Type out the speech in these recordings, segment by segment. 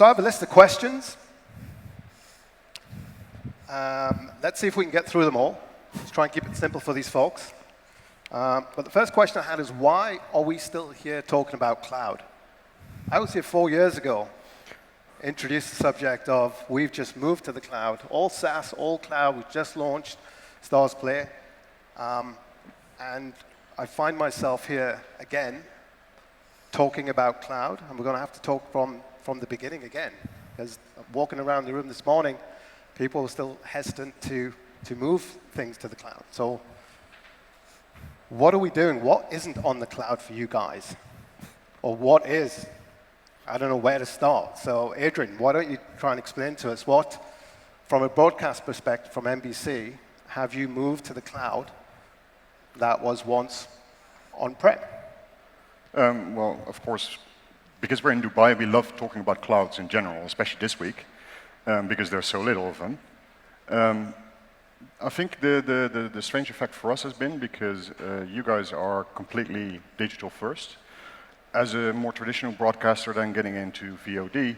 So I have a list of questions. Let's see if we can get through them all. Let's try and keep it simple for these folks. But the first question I had is, why are we still here talking about cloud? I was here 4 years ago, introduced the subject of we've just moved to the cloud, all SaaS, all cloud, we've just launched Stars Play. And I find myself here again talking about cloud, and we're going to have to talk from the beginning again. Because walking around the room this morning, people were still hesitant to move things to the cloud. So what are we doing? What isn't on the cloud for you guys? Or what is? I don't know where to start. So Adrian, why don't you try and explain to us what, from a broadcast perspective from NBC, have you moved to the cloud that was once on-prem? Well, of course, because we're in Dubai, we love talking about clouds in general, especially this week, because there's so little of them. I think the strange effect for us has been because you guys are completely digital first. As a more traditional broadcaster, then getting into VOD,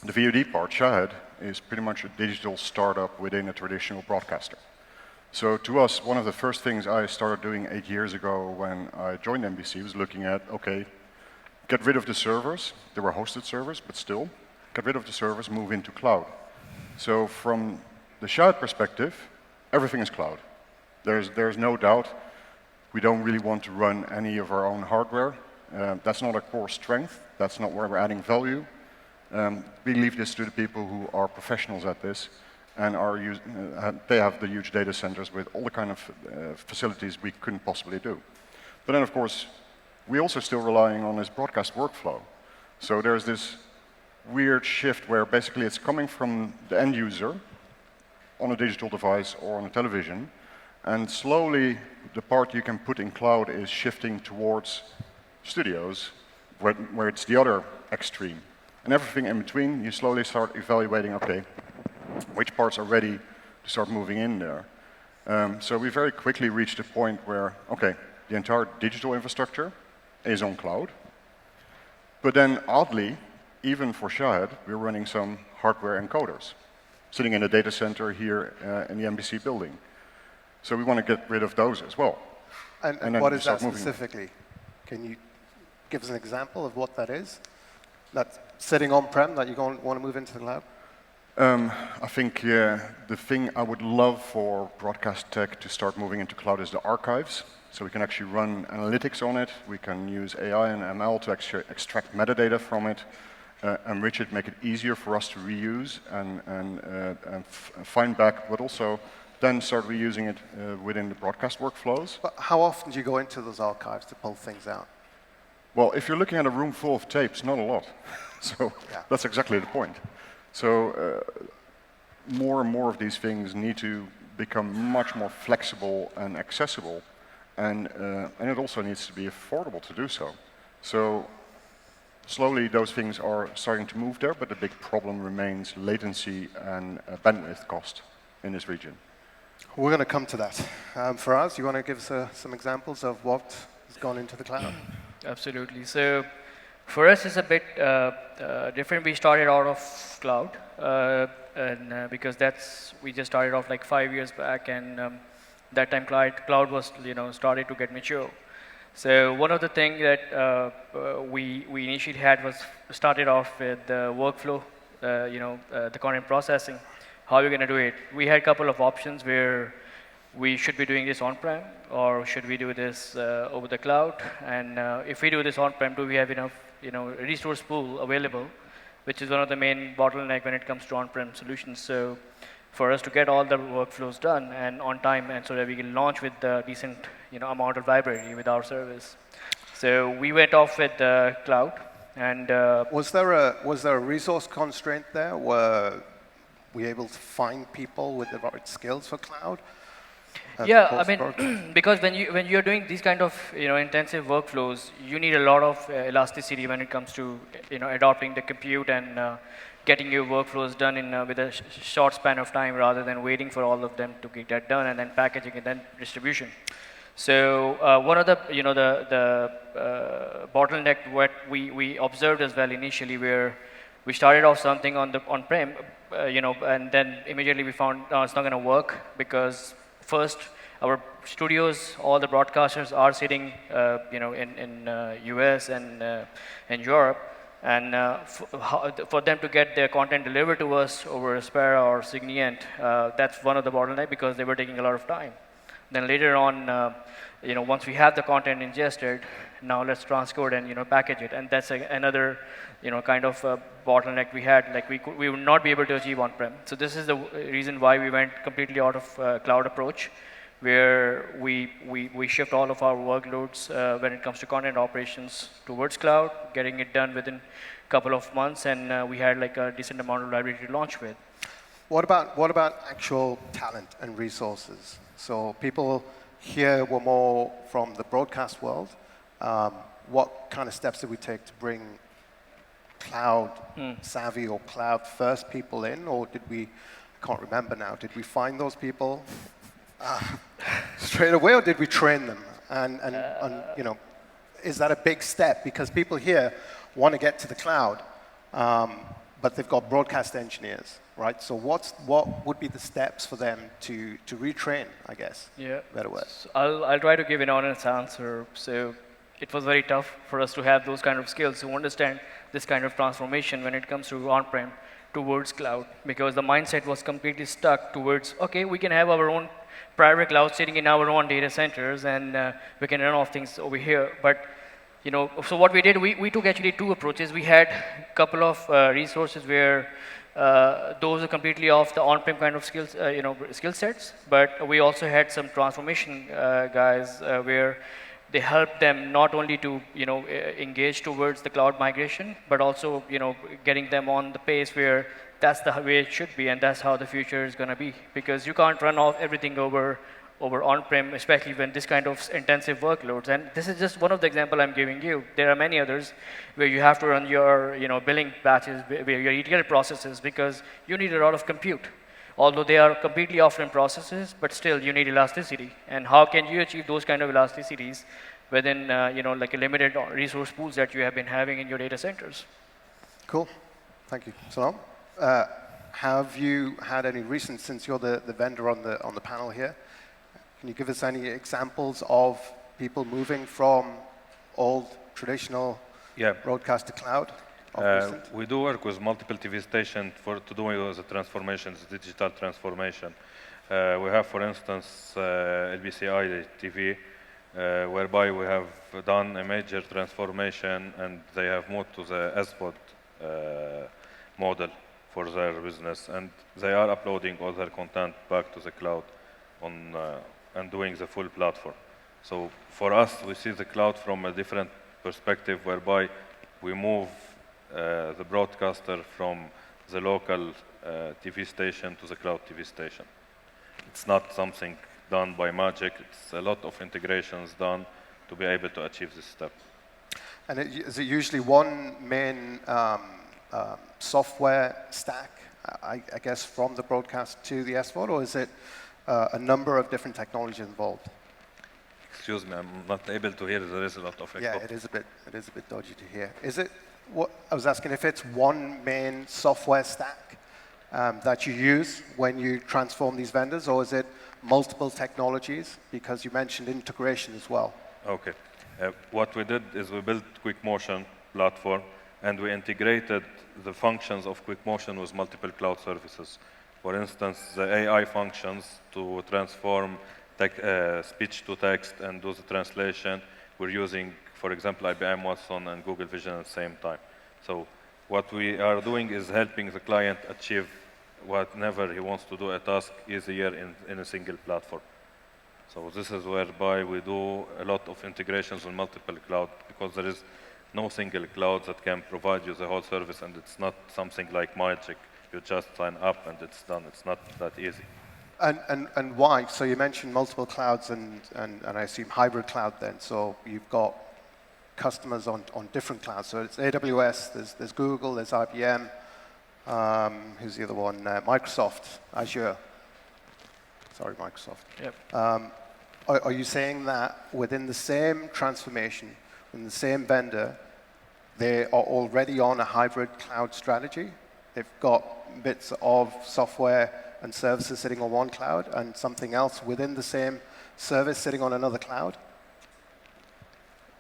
the VOD part, Shahid, is pretty much a digital startup within a traditional broadcaster. So to us, one of the first things I started doing 8 years ago when I joined NBC was looking at, okay, get rid of the servers. They were hosted servers, but still, get rid of the servers, move into cloud. So from the Shahid perspective, everything is cloud. There's no doubt we don't really want to run any of our own hardware. That's not a core strength. That's not where we're adding value. We leave this to the people who are professionals at this and they have the huge data centers with all the kind of facilities we couldn't possibly do. But then, of course, we're also still relying on this broadcast workflow. So there's this weird shift where basically it's coming from the end user on a digital device or on a television, and slowly the part you can put in cloud is shifting towards studios, where it's the other extreme. And everything in between, you slowly start evaluating, okay, which parts are ready to start moving in there. So we very quickly reached a point where, okay, the entire digital infrastructure is on cloud. But then oddly, even for Shahid, we're running some hardware encoders, sitting in a data center here in the NBC building. So we want to get rid of those as well. And what is that specifically? Can you give us an example of what that is? That's sitting on-prem that you want to move into the cloud? I think the thing I would love for broadcast tech to start moving into cloud is the archives. So we can actually run analytics on it. We can use AI and ML to actually extract metadata from it, enrich it, make it easier for us to reuse and find back, but also then start reusing it within the broadcast workflows. But how often do you go into those archives to pull things out? Well, if you're looking at a room full of tapes, not a lot. So yeah. That's exactly the point. So more and more of these things need to become much more flexible and accessible, and it also needs to be affordable to do so. So slowly those things are starting to move there, but the big problem remains latency and bandwidth cost in this region. We're going to come to that. Faraz, you want to give us some examples of what has gone into the cloud? Absolutely. So for us, it's a bit different. We started out of cloud, and because we just started off like 5 years back, and that time cloud was started to get mature. So one of the things that we initially had was started off with the workflow, the content processing. How are we going to do it? We had a couple of options where we should be doing this on-prem, or should we do this over the cloud? And if we do this on-prem, do we have enough resource pool available, which is one of the main bottleneck when it comes to on-prem solutions. So for us to get all the workflows done and on time, and so that we can launch with the decent amount of library with our service. So we went off with the cloud. And was there a resource constraint there? Were we able to find people with the right skills for cloud? Yeah, I mean, because when you're doing these kind of intensive workflows, you need a lot of elasticity when it comes to adopting the compute and getting your workflows done with a short span of time, rather than waiting for all of them to get that done and then packaging and then distribution. So one of the bottleneck what we observed as well initially were we started off something on the on-prem, and then immediately we found it's not going to work because first our studios, all the broadcasters are sitting, in US and in Europe, and for them to get their content delivered to us over Aspera or Signient, that's one of the bottlenecks because they were taking a lot of time. Then later on, once we have the content ingested, now let's transcode and package it, and that's another kind of bottleneck we had. Like we would not be able to achieve on-prem. So this is the reason why we went completely out of cloud approach, where we shift all of our workloads when it comes to content operations towards cloud, getting it done within a couple of months, and we had like a decent amount of library to launch with. What about actual talent and resources? So people here were more from the broadcast world. What kind of steps did we take to bring cloud savvy or cloud first people in, or did we? I can't remember now. Did we find those people straight away, or did we train them? And is that a big step? Because people here want to get to the cloud, but they've got broadcast engineers, right? So what would be the steps for them to retrain, I guess? Yeah. Better word. So I'll try to give an honest answer. So it was very tough for us to have those kind of skills to understand this kind of transformation when it comes to on-prem towards cloud, because the mindset was completely stuck towards, okay, we can have our own private cloud sitting in our own data centers, and we can run off things over here. But so what we did, we took actually two approaches. We had a couple of resources where those are completely off the on-prem kind of skills, skill sets. But we also had some transformation guys where they helped them not only to engage towards the cloud migration, but also getting them on the pace where that's the way it should be, and that's how the future is going to be. Because you can't run off everything over on-prem, especially when this kind of intensive workloads. And this is just one of the examples I'm giving you. There are many others where you have to run your billing batches, where your ETL processes, because you need a lot of compute. Although they are completely offline processes, but still you need elasticity. And how can you achieve those kind of elasticities within like a limited resource pools that you have been having in your data centers? Cool, thank you. Salam. Have you had any recent, since you're the vendor on the panel here, can you give us any examples of people moving from old traditional broadcast to cloud? We do work with multiple TV stations to do the transformations, digital transformation. We have, for instance, LBCI TV, whereby we have done a major transformation, and they have moved to the SVOD model for their business, and they are uploading all their content back to the cloud and doing the full platform. So for us, we see the cloud from a different perspective, whereby we move the broadcaster from the local TV station to the cloud TV station. It's not something done by magic. It's a lot of integrations done to be able to achieve this step. And is it usually one main software stack, I guess, from the broadcast to the SVOD, or is it a number of different technologies involved? Excuse me, I'm not able to hear. There is a lot of echo. Yeah, it is a bit dodgy to hear. Is it? What I was asking, if it's one main software stack that you use when you transform these vendors, or is it multiple technologies? Because you mentioned integration as well. Okay. What we did is we built QuickMotion platform, and we integrated the functions of QuickMotion with multiple cloud services. For instance, the AI functions to transform speech to text and do the translation. We're using, for example, IBM Watson and Google Vision at the same time. So what we are doing is helping the client achieve whatever he wants to do a task easier in a single platform. So this is whereby we do a lot of integrations with multiple clouds, because there is no single cloud that can provide you the whole service, and it's not something like magic. You just sign up and it's done. It's not that easy. And why? So you mentioned multiple clouds and I assume hybrid cloud then. So you've got customers on different clouds. So it's AWS, there's Google, there's IBM. Who's the other one? Microsoft, Azure. Sorry, Microsoft. Yep. Are you saying that within the same transformation, in the same vendor, they are already on a hybrid cloud strategy. They've got bits of software and services sitting on one cloud and something else within the same service sitting on another cloud.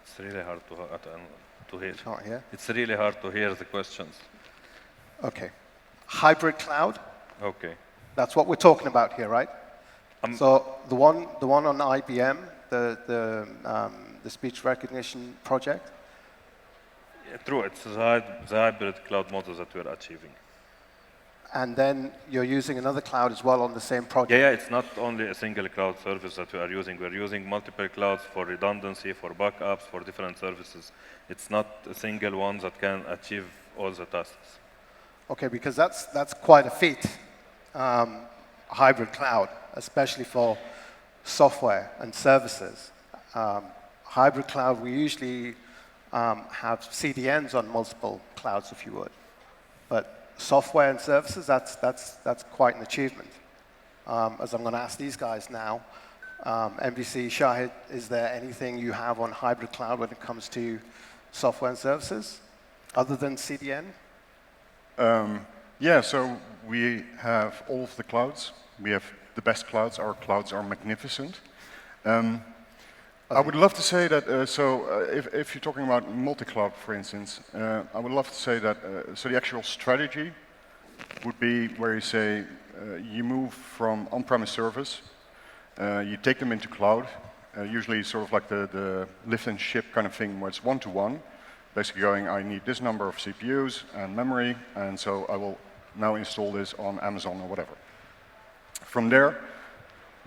It's really hard to hear. Not here. It's really hard to hear the questions. Okay. Hybrid cloud, Okay. that's what we're talking about here, right? So the one on IBM, the speech recognition project. Yeah, true. It's the hybrid cloud model that we're achieving. And then you're using another cloud as well on the same project. Yeah, it's not only a single cloud service that we are using. We're using multiple clouds for redundancy, for backups, for different services. It's not a single one that can achieve all the tasks. Okay, because that's quite a feat, hybrid cloud, especially for software and services. Hybrid cloud, we usually have CDNs on multiple clouds, if you would. But software and services, that's quite an achievement. As I'm going to ask these guys now, MVC, Shahid, is there anything you have on hybrid cloud when it comes to software and services, other than CDN? Yeah, so we have all of the clouds. We have the best clouds. Our clouds are magnificent. I would love to say that, if you're talking about multi-cloud, for instance, I would love to say that, so the actual strategy would be where you say, you move from on-premise service, you take them into cloud, usually sort of like the lift and ship kind of thing where it's one-to-one, basically going, I need this number of CPUs and memory, and so I will now install this on Amazon or whatever. From there,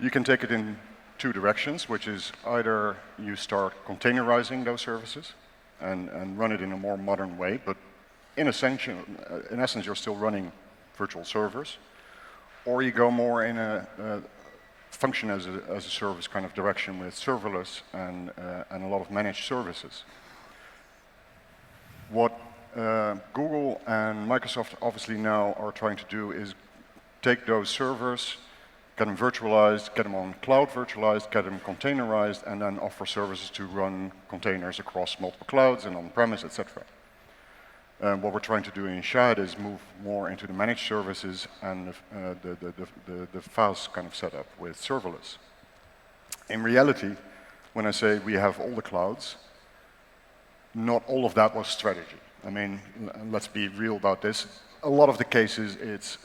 you can take it in two directions, which is either you start containerizing those services and run it in a more modern way, but in essence, you're still running virtual servers, or you go more in a function as a service kind of direction with serverless and a lot of managed services. What Google and Microsoft obviously now are trying to do is take those servers, get them virtualized, get them on cloud virtualized, get them containerized, and then offer services to run containers across multiple clouds and on-premise, etc. What we're trying to do in Shahid is move more into the managed services and the FaaS kind of setup with serverless. In reality, when I say we have all the clouds, not all of that was strategy. I mean, let's be real about this. A lot of the cases, it's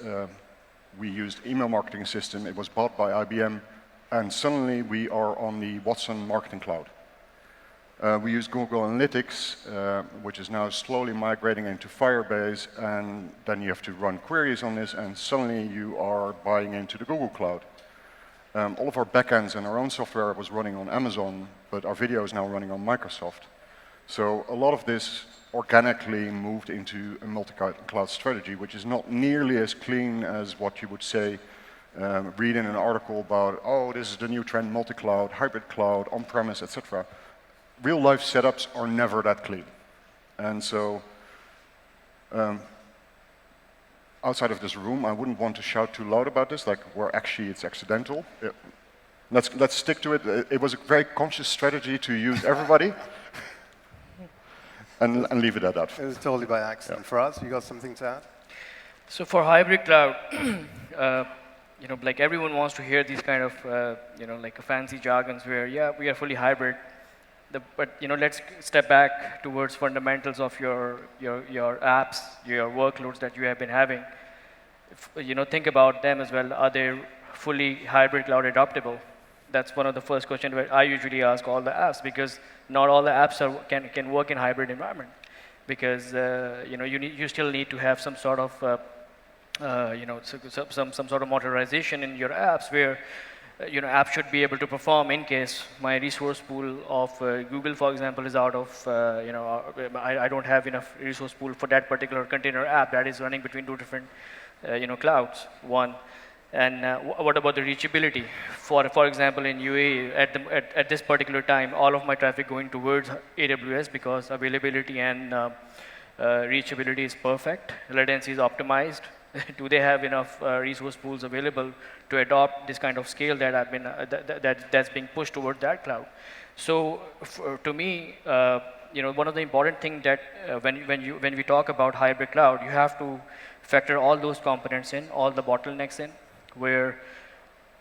we used email marketing system, it was bought by IBM, and suddenly we are on the Watson Marketing Cloud. We use Google Analytics, which is now slowly migrating into Firebase, and then you have to run queries on this, and suddenly you are buying into the Google Cloud. All of our backends and our own software was running on Amazon, but our video is now running on Microsoft. So a lot of this organically moved into a multi-cloud strategy, which is not nearly as clean as what you would say, read in an article about, oh, this is the new trend, multi-cloud, hybrid cloud, on-premise, etc. Real-life setups are never that clean. And so, outside of this room, I wouldn't want to shout too loud about this, like where actually it's accidental. Let's stick to it. It was a very conscious strategy to use everybody. And leave it at that. It was totally by accident. Yeah. For us, you got something to add? So for hybrid cloud, like everyone wants to hear these kind of, like fancy jargons where, yeah, we are fully hybrid. But let's step back towards fundamentals of your apps, your workloads that you have been having. Think about them as well. Are they fully hybrid cloud adaptable? That's one of the first questions where I usually ask all the apps, because not all the apps can work in hybrid environment, because you still need to have some sort of some sort of modularization in your apps where apps should be able to perform in case my resource pool of Google, for example, is out of I don't have enough resource pool for that particular container app that is running between two different clouds. One. And what about the reachability? For example, in UAE, at this particular time, all of my traffic going towards AWS because availability and reachability is perfect. Latency is optimized. Do they have enough resource pools available to adopt this kind of scale that that's being pushed toward that cloud? So to me, one of the important things that when we talk about hybrid cloud, you have to factor all those components in, all the bottlenecks in, where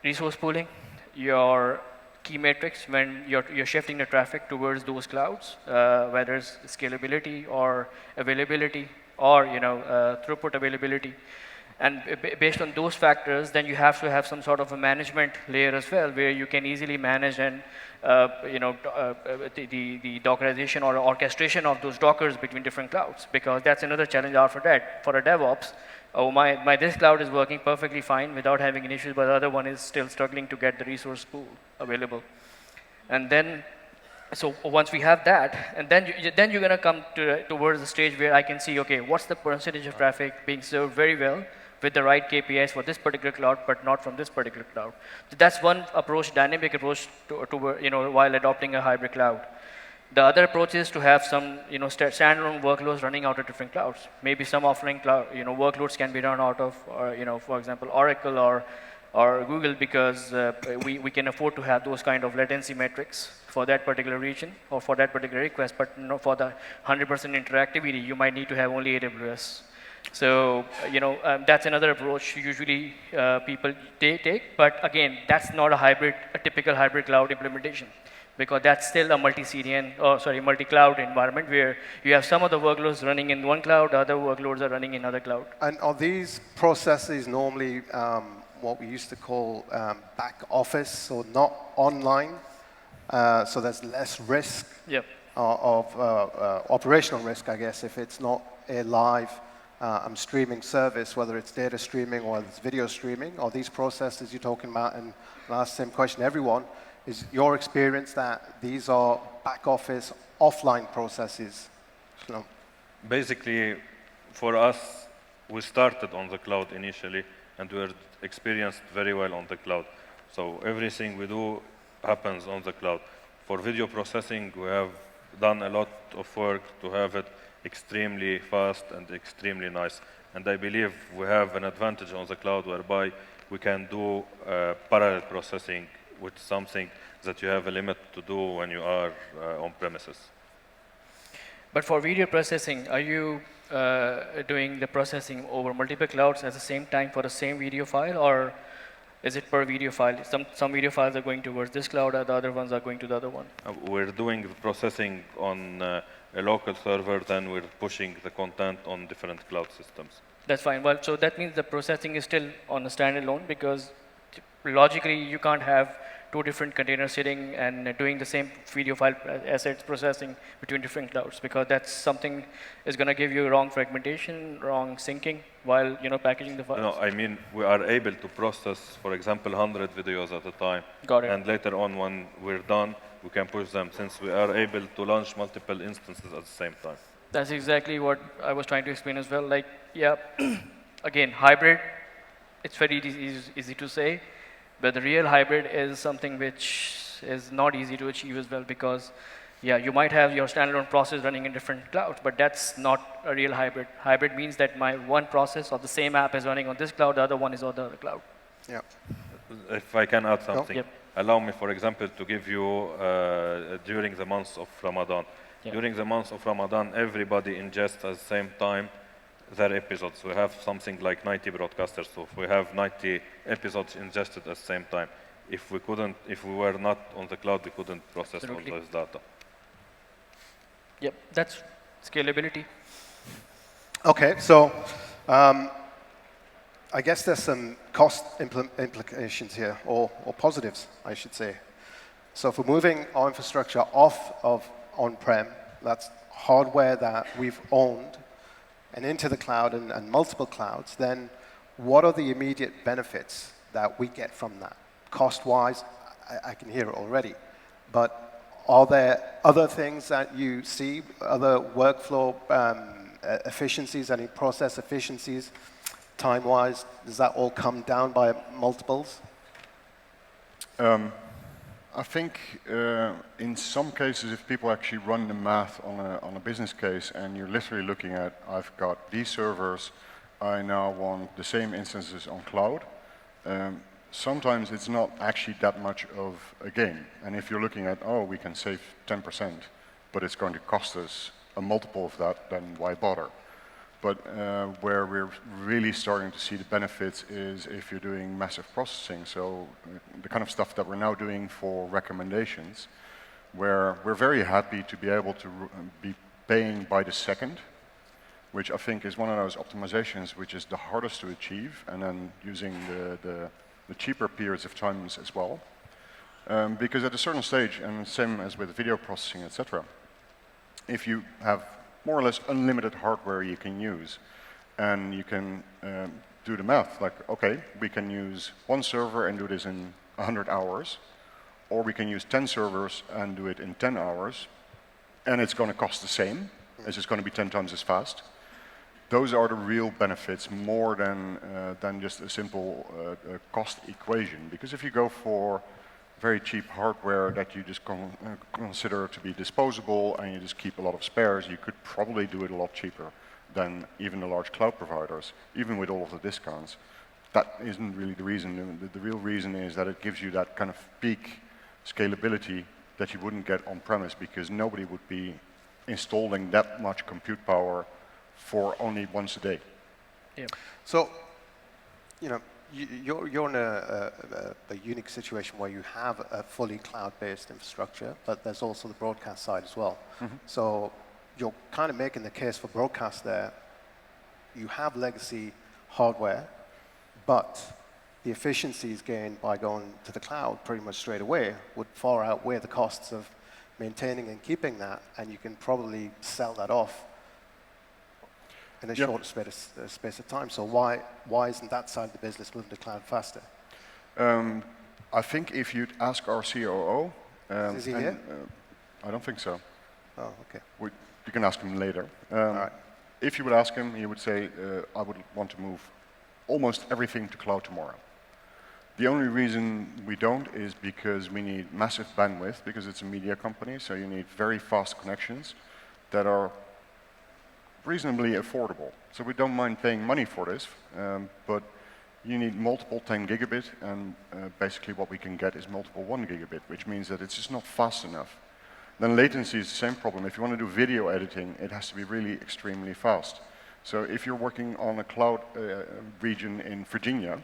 resource pooling, your key metrics when you're shifting the traffic towards those clouds, whether it's scalability or availability or throughput availability. And based on those factors, then you have to have some sort of a management layer as well, where you can easily manage and the Dockerization or orchestration of those Dockers between different clouds, because that's another challenge after that for a DevOps. Oh, my this cloud is working perfectly fine without having any issues, but the other one is still struggling to get the resource pool available. And then, so once we have that, and then you're going to come towards the stage where I can see, okay, what's the percentage of traffic being served very well with the right KPIs for this particular cloud, but not from this particular cloud. So that's one approach, dynamic approach while adopting a hybrid cloud. The other approach is to have some standalone workloads running out of different clouds. Maybe some offline cloud workloads can be run out of, for example, Oracle or Google, because we can afford to have those kind of latency metrics for that particular region or for that particular request. But for the 100% interactivity, you might need to have only AWS. So that's another approach usually people take. But again, that's not a typical hybrid cloud implementation, because that's still a multi-cloud environment where you have some of the workloads running in one cloud, other workloads are running in another cloud. And are these processes normally what we used to call back office, so not online? So there's less risk of operational risk, I guess, if it's not a live streaming service, whether it's data streaming or it's video streaming, or these processes you're talking about. And I'll ask the same question to everyone. Is your experience that these are back office offline processes? Basically, for us, we started on the cloud initially, and we were experienced very well on the cloud. So everything we do happens on the cloud. For video processing, we have done a lot of work to have it extremely fast and extremely nice. And I believe we have an advantage on the cloud whereby we can do parallel processing, which is something that you have a limit to do when you are on premises. But for video processing, are you doing the processing over multiple clouds at the same time for the same video file, or is it per video file? Some video files are going towards this cloud, and the other ones are going to the other one. We're doing the processing on a local server, then we're pushing the content on different cloud systems. That's fine. Well, so that means the processing is still on a standalone, because logically you can't have two different containers sitting and doing the same video file assets processing between different clouds, because that's something is going to give you wrong fragmentation, wrong syncing while packaging the files. No, I mean we are able to process, for example, 100 videos at a time. Got it. And later on, when we're done, we can push them, since we are able to launch multiple instances at the same time. That's exactly what I was trying to explain as well. Like, yeah, again, hybrid, it's very easy to say. But the real hybrid is something which is not easy to achieve as well, because, yeah, you might have your standalone process running in different clouds, but that's not a real hybrid. Hybrid means that my one process of the same app is running on this cloud, the other one is on the other cloud. Yeah. If I can add something, Yep. Allow me, for example, to give you during the months of Ramadan. Yeah. During the months of Ramadan, everybody ingests at the same time their episodes. We have something like 90 broadcasters, so if we have 90 episodes ingested at the same time. If we were not on the cloud, we couldn't process Absolutely. all those data. Yep, that's scalability. Okay, so I guess there's some cost implications here, or positives, I should say. So if we're moving our infrastructure off of on-prem, that's hardware that we've owned, and into the cloud and multiple clouds, then what are the immediate benefits that we get from that? Cost-wise, I can hear it already, but are there other things that you see, other workflow efficiencies, any process efficiencies, time-wise? Does that all come down by multiples? I think in some cases, if people actually run the math on a business case, and you're literally looking at, I've got these servers, I now want the same instances on cloud, sometimes it's not actually that much of a gain. And if you're looking at, oh, we can save 10%, but it's going to cost us a multiple of that, then why bother? But where we're really starting to see the benefits is if you're doing massive processing. So the kind of stuff that we're now doing for recommendations, where we're very happy to be able to be paying by the second, which I think is one of those optimizations which is the hardest to achieve, and then using the cheaper periods of times as well. Because at a certain stage, and same as with video processing, etc., if you have more or less unlimited hardware you can use, and you can do the math, like, okay, we can use one server and do this in 100 hours, or we can use 10 servers and do it in 10 hours, and it's going to cost the same, it's just going to be 10 times as fast. Those are the real benefits, more than just a simple cost equation. Because if you go for very cheap hardware that you just consider to be disposable and you just keep a lot of spares, you could probably do it a lot cheaper than even the large cloud providers, even with all of the discounts. That isn't really the reason. The real reason is that it gives you that kind of peak scalability that you wouldn't get on-premise, because nobody would be installing that much compute power for only once a day. Yeah. So, you know, you're in a unique situation where you have a fully cloud-based infrastructure, but there's also the broadcast side as well. Mm-hmm. So you're kind of making the case for broadcast there. You have legacy hardware, but the efficiencies gained by going to the cloud pretty much straight away would far outweigh the costs of maintaining and keeping that, and you can probably sell that off in a short space of time. So why isn't that side of the business moving to cloud faster? I think if you'd ask our COO... is he here? I don't think so. Oh, okay. You can ask him later. All right. If you would ask him, he would say, I would want to move almost everything to cloud tomorrow. The only reason we don't is because we need massive bandwidth, because it's a media company, so you need very fast connections that are reasonably affordable. So we don't mind paying money for this, but you need multiple 10 gigabit, and basically what we can get is multiple 1 gigabit, which means that it's just not fast enough. Then latency is the same problem. If you want to do video editing, it has to be really extremely fast. So if you're working on a cloud region in Virginia,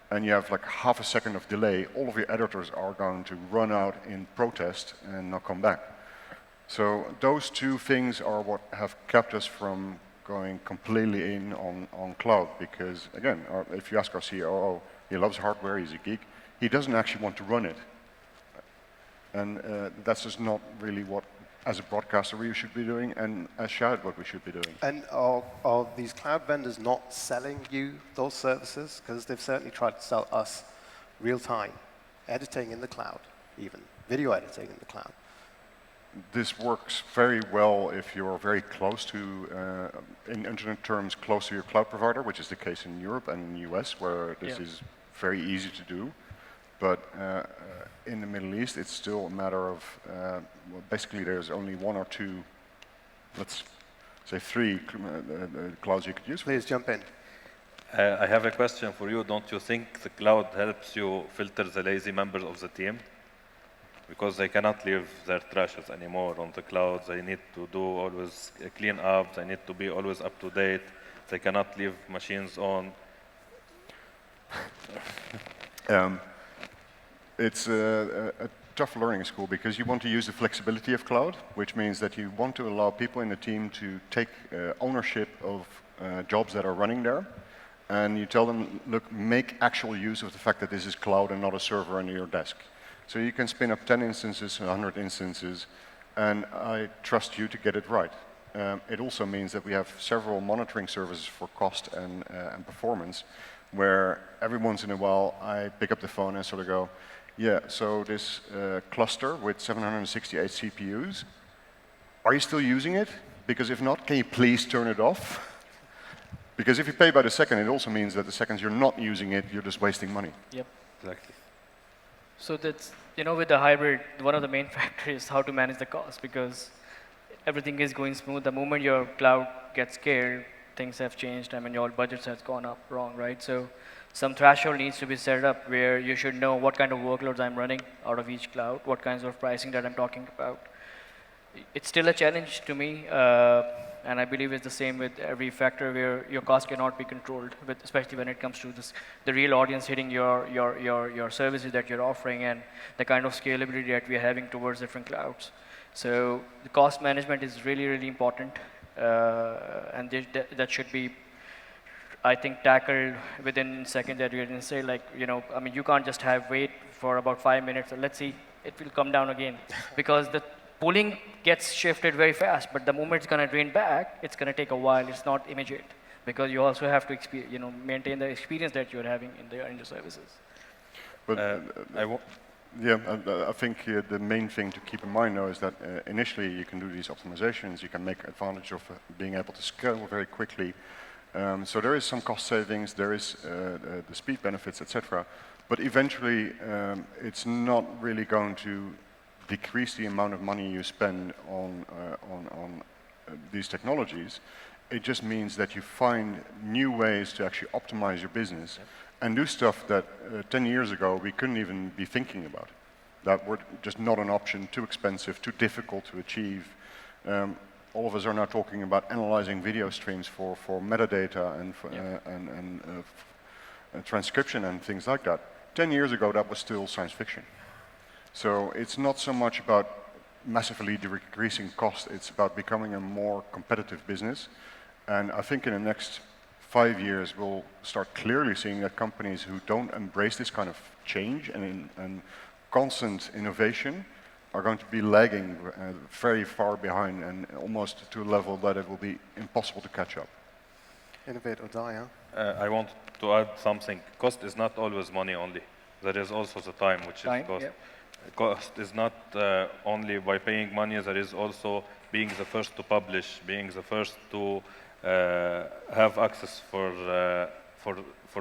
and you have like half a second of delay, all of your editors are going to run out in protest and not come back. So those two things are what have kept us from going completely in on cloud, because again, if you ask our COO, he loves hardware, he's a geek, he doesn't actually want to run it. And that's just not really what, as a broadcaster, we should be doing, and as Shad, what we should be doing. And are these cloud vendors not selling you those services? Because they've certainly tried to sell us real-time editing in the cloud, even video editing in the cloud. This works very well if you're very close to, in internet terms, close to your cloud provider, which is the case in Europe and in the US, where this is very easy to do. But in the Middle East, it's still a matter of, well, basically there's only one or two, let's say three clouds you could use. Please jump in. I have a question for you. Don't you think the cloud helps you filter the lazy members of the team? Because they cannot leave their trashes anymore on the cloud. They need to do always clean up. They need to be always up to date. They cannot leave machines on. It's a tough learning school, because you want to use the flexibility of cloud, which means that you want to allow people in the team to take ownership of jobs that are running there. And you tell them, look, make actual use of the fact that this is cloud and not a server under your desk. So you can spin up 10 instances, 100 instances, and I trust you to get it right. It also means that we have several monitoring services for cost and performance, where every once in a while I pick up the phone and sort of go, yeah, so this cluster with 768 CPUs, are you still using it? Because if not, can you please turn it off? Because if you pay by the second, it also means that the seconds you're not using it, you're just wasting money. Yep. Exactly. So that's, you know, with the hybrid, one of the main factors is how to manage the cost, because everything is going smooth. The moment your cloud gets scared, things have changed. I mean, your budgets has gone up wrong, right? So some threshold needs to be set up where you should know what kind of workloads I'm running out of each cloud, what kinds of pricing that I'm talking about. it's still a challenge to me, and I believe it's the same with every factor where your cost cannot be controlled, especially when it comes to the real audience hitting your services that you're offering and the kind of scalability that we're having towards different clouds. So the cost management is really, really important, and that should be, I think, tackled within seconds. That you're going to say, like, I mean, you can't just wait for about 5 minutes and let's see, it will come down again, because the pooling gets shifted very fast, but the moment it's going to drain back, it's going to take a while. It's not immediate, because you also have to maintain the experience that you're having in the services. But yeah, I think the main thing to keep in mind, though, is that initially you can do these optimizations, you can make advantage of being able to scale very quickly. So there is some cost savings, there is the speed benefits, etc. But eventually, it's not really going to decrease the amount of money you spend on these technologies. It just means that you find new ways to actually optimize your business and do stuff that 10 years ago we couldn't even be thinking about. That were just not an option, too expensive, too difficult to achieve. All of us are now talking about analyzing video streams for metadata and, transcription and things like that. 10 years ago, that was still science fiction. So it's not so much about massively decreasing cost, it's about becoming a more competitive business. And I think in the next 5 years, we'll start clearly seeing that companies who don't embrace this kind of change and constant innovation are going to be lagging very far behind, and almost to a level that it will be impossible to catch up. Innovate or die, huh? I want to add something. Cost is not always money only. There is also the time, which is cost. Yep. Cost is not only by paying money, there is also being the first to publish, being the first to have access for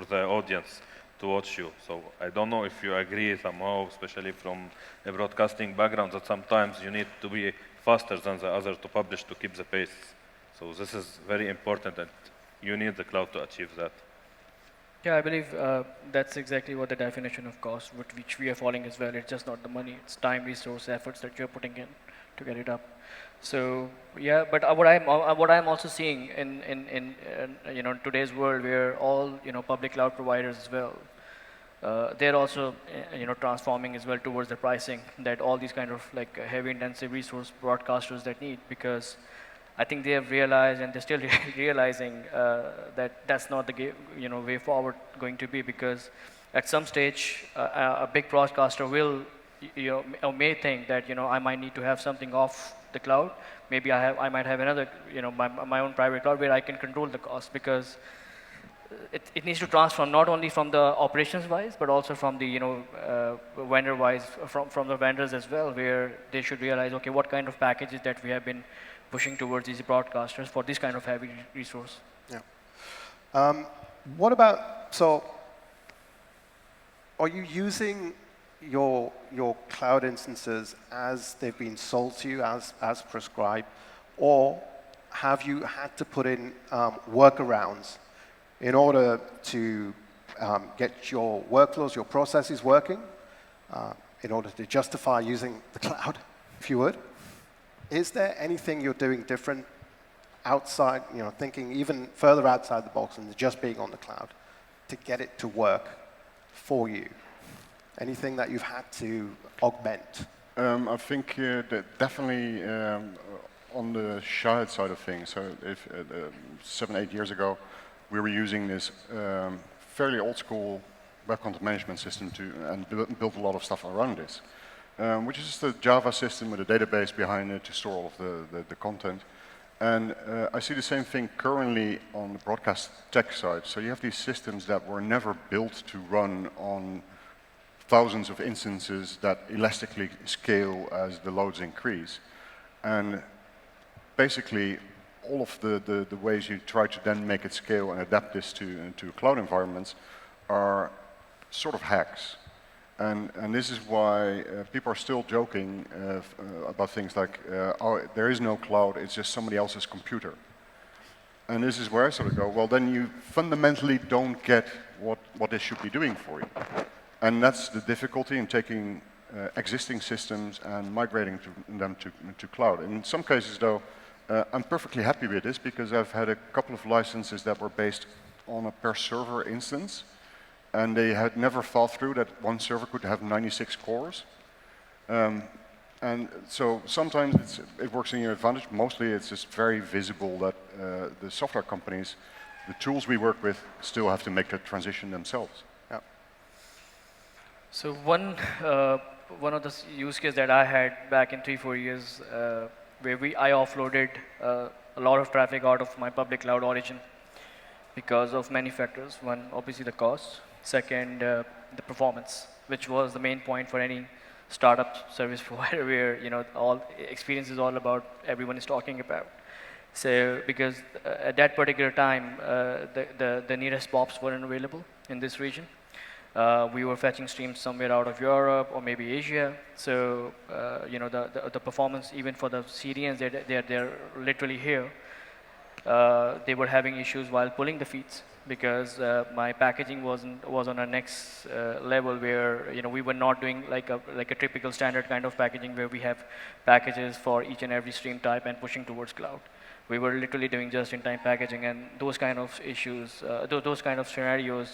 the audience to watch you. So I don't know if you agree somehow, especially from a broadcasting background, that sometimes you need to be faster than the other to publish to keep the pace. So this is very important, and you need the cloud to achieve that. Yeah, I believe that's exactly what the definition of cost, which we are following as well. It's just not the money; it's time, resource, efforts that you're putting in to get it up. So yeah, but what I'm also seeing in today's world, where all public cloud providers as well, they're also transforming as well towards the pricing that all these kind of like heavy intensive resource broadcasters that need, because I think they have realized, and they're still realizing that that's not the way forward going to be, because at some stage a big broadcaster will or may think that I might need to have something off the cloud. Maybe I might have another my own private cloud where I can control the cost, because it needs to transform not only from the operations wise, but also from the vendor wise, from the vendors as well, where they should realize, okay, what kind of packages that we have been pushing towards these broadcasters for this kind of heavy resource. Yeah. What about, so are you using your cloud instances as they've been sold to you, as prescribed, or have you had to put in workarounds in order to get your workflows, your processes working, in order to justify using the cloud, if you would? Is there anything you're doing different outside, thinking even further outside the box than just being on the cloud to get it to work for you? Anything that you've had to augment? I think that definitely on the Shahid side of things. So if 7, 8 years ago, we were using this fairly old school web content management system and built a lot of stuff around this. Which is just a Java system with a database behind it to store all of the content. And I see the same thing currently on the broadcast tech side. So you have these systems that were never built to run on thousands of instances that elastically scale as the loads increase. And basically, all of the ways you try to then make it scale and adapt this to cloud environments are sort of hacks. And this is why people are still joking about things like, oh, there is no cloud, it's just somebody else's computer. And this is where I sort of go, well, then you fundamentally don't get what this should be doing for you. And that's the difficulty in taking existing systems and migrating them to cloud. In some cases, though, I'm perfectly happy with this because I've had a couple of licenses that were based on a per server instance, and they had never thought through that one server could have 96 cores. And so sometimes it works in your advantage. Mostly it's just very visible that the software companies, the tools we work with, still have to make that transition themselves. Yeah. So one of the use cases that I had back in 3-4 years, where I offloaded a lot of traffic out of my public cloud origin because of many factors. One, obviously the cost. Second, the performance, which was the main point for any startup service provider, where all experience is all about everyone is talking about. So because at that particular time, the nearest POPs weren't available in this region. We were fetching streams somewhere out of Europe or maybe Asia. So the performance, even for the CDNs, they're literally here. They were having issues while pulling the feeds because my packaging was on a next level where we were not doing like a typical standard kind of packaging where we have packages for each and every stream type and pushing towards cloud. We were literally doing just-in-time packaging, and those kind of issues, those kind of scenarios,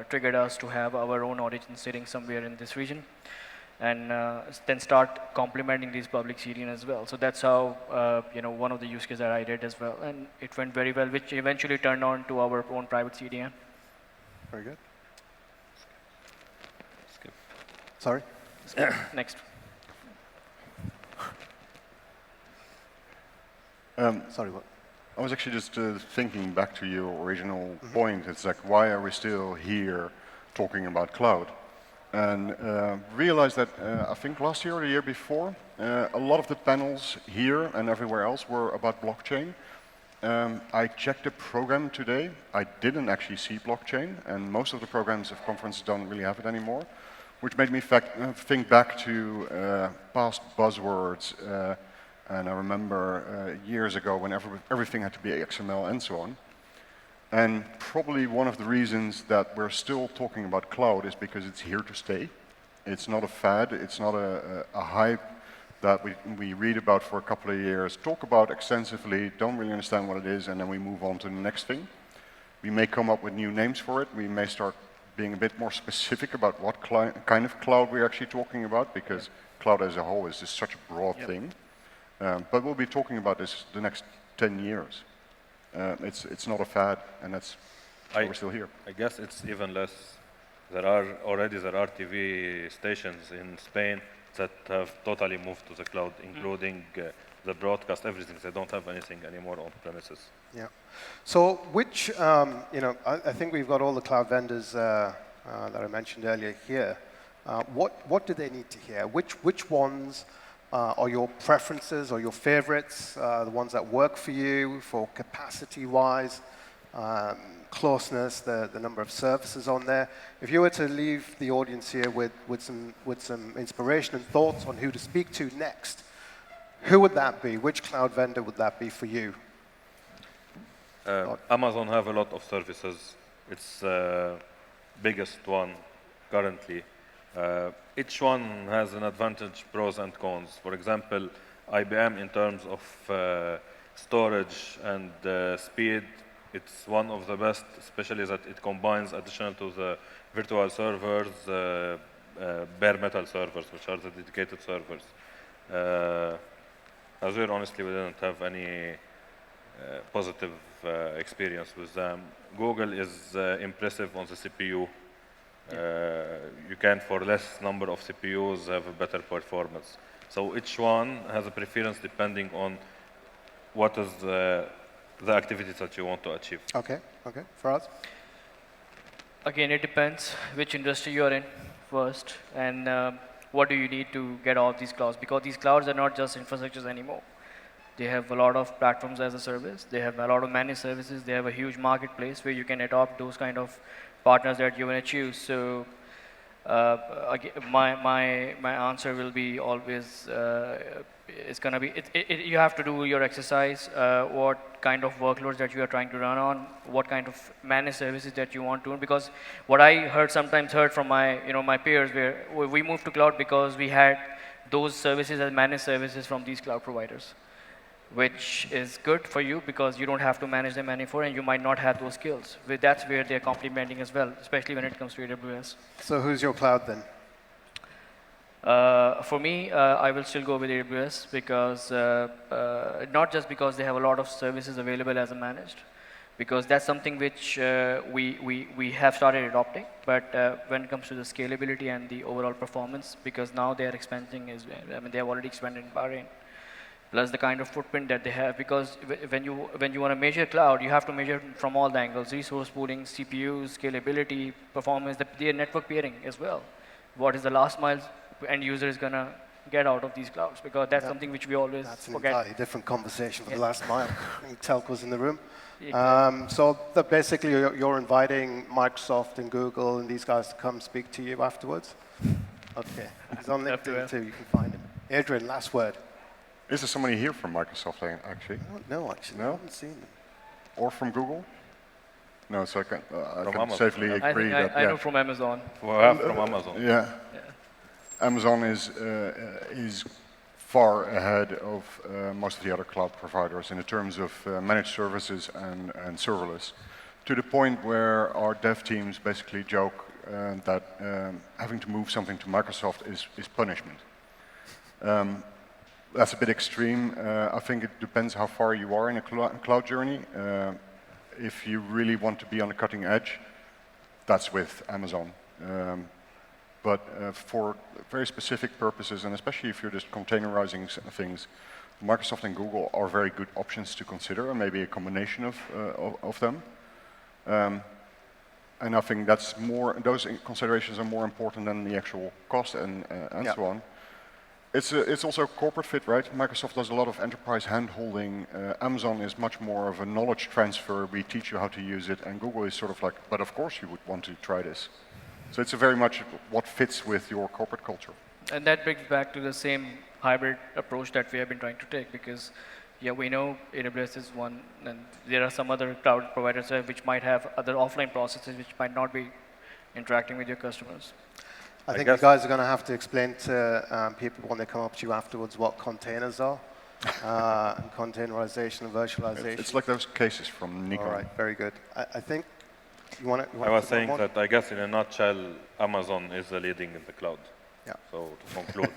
triggered us to have our own origin sitting somewhere in this region, and then start complementing these public CDN as well. So that's how one of the use cases that I did as well, and it went very well, which eventually turned on to our own private CDN. Very good. Skip. Sorry? Next. Sorry, what? I was actually just thinking back to your original point. It's like, why are we still here talking about cloud? And realized that I think last year or the year before, a lot of the panels here and everywhere else were about blockchain. I checked the program today. I didn't actually see blockchain, and most of the programs of conferences don't really have it anymore, which made me think back to past buzzwords. And I remember years ago when everything had to be XML and so on. And probably one of the reasons that we're still talking about cloud is because it's here to stay. It's not a fad, it's not a hype that we read about for a couple of years, talk about extensively, don't really understand what it is, and then we move on to the next thing. We may come up with new names for it. We may start being a bit more specific about what kind of cloud we're actually talking about, because cloud as a whole is just such a broad thing. But we'll be talking about this the next 10 years. It's not a fad, and that's why we're still here. I guess it's even less. There are TV stations in Spain that have totally moved to the cloud, including the broadcast, everything. They don't have anything anymore on premises. Yeah. So which, I think we've got all the cloud vendors that I mentioned earlier here. What do they need to hear? Which ones are your preferences or your favorites, the ones that work for you for capacity-wise, closeness, the number of services on there? If you were to leave the audience here with some inspiration and thoughts on who to speak to next, who would that be? Which cloud vendor would that be for you? Amazon have a lot of services. It's biggest one currently. Each one has an advantage, pros and cons. For example, IBM in terms of storage and speed, it's one of the best, especially that it combines additional to the virtual servers, bare metal servers, which are the dedicated servers. Azure, honestly, we didn't have any positive experience with them. Google is impressive on the CPU. You can, for less number of CPUs, have a better performance. So each one has a preference depending on what is the activities that you want to achieve. Okay. Faraz? Again, it depends which industry you're in first, and what do you need to get all these clouds, because these clouds are not just infrastructures anymore. They have a lot of platforms as a service. They have a lot of managed services. They have a huge marketplace where you can adopt those kind of partners that you want to choose. So again, my answer will be always it's going to be, you have to do your exercise, what kind of workloads that you are trying to run on, what kind of managed services that you want to, because what I sometimes heard from my, my peers, where we moved to cloud because we had those services as managed services from these cloud providers, which is good for you because you don't have to manage them anymore and you might not have those skills. That's where they're complementing as well, especially when it comes to AWS. So who's your cloud then? For me, I will still go with AWS because not just because they have a lot of services available as a managed, because that's something which we have started adopting. But when it comes to the scalability and the overall performance, because now they are expanding, they have already expanded in Bahrain. Plus the kind of footprint that they have, because when you want to measure cloud, you have to measure from all the angles: resource pooling, CPU, scalability, performance, the network peering as well. What is the last mile end user is going to get out of these clouds, because that's something which we always That's an forget. entirely different conversation for the last mile. Telcos in the room. Exactly. So that basically you're inviting Microsoft and Google and these guys to come speak to you afterwards? Okay. He's on LinkedIn too, you can find him. Adrian, last word. Is there somebody here from Microsoft, actually? I don't know, actually. No? I haven't seen them. Or from Google? No, so I can Amazon. safely I agree think that, I know from Amazon. From Amazon. Yeah. Amazon is far ahead of most of the other cloud providers in terms of managed services and serverless, to the point where our dev teams basically joke that having to move something to Microsoft is punishment. That's a bit extreme. I think it depends how far you are in a cloud journey. If you really want to be on the cutting edge, that's with Amazon. But for very specific purposes, and especially if you're just containerizing things, Microsoft and Google are very good options to consider, and maybe a combination of them. And I think those considerations are more important than the actual cost and so on. It's also a corporate fit, right? Microsoft does a lot of enterprise hand-holding. Amazon is much more of a knowledge transfer. We teach you how to use it. And Google is sort of like, but of course you would want to try this. So it's very much what fits with your corporate culture. And that brings back to the same hybrid approach that we have been trying to take, because we know AWS is one, and there are some other cloud providers which might have other offline processes which might not be interacting with your customers. I think you guys are going to have to explain to people when they come up to you afterwards what containers are, and containerization and virtualization. It's like those cases from Nico. All right, very good. I think you want to. I was saying that I guess in a nutshell, Amazon is the leading in the cloud. Yeah. So to conclude.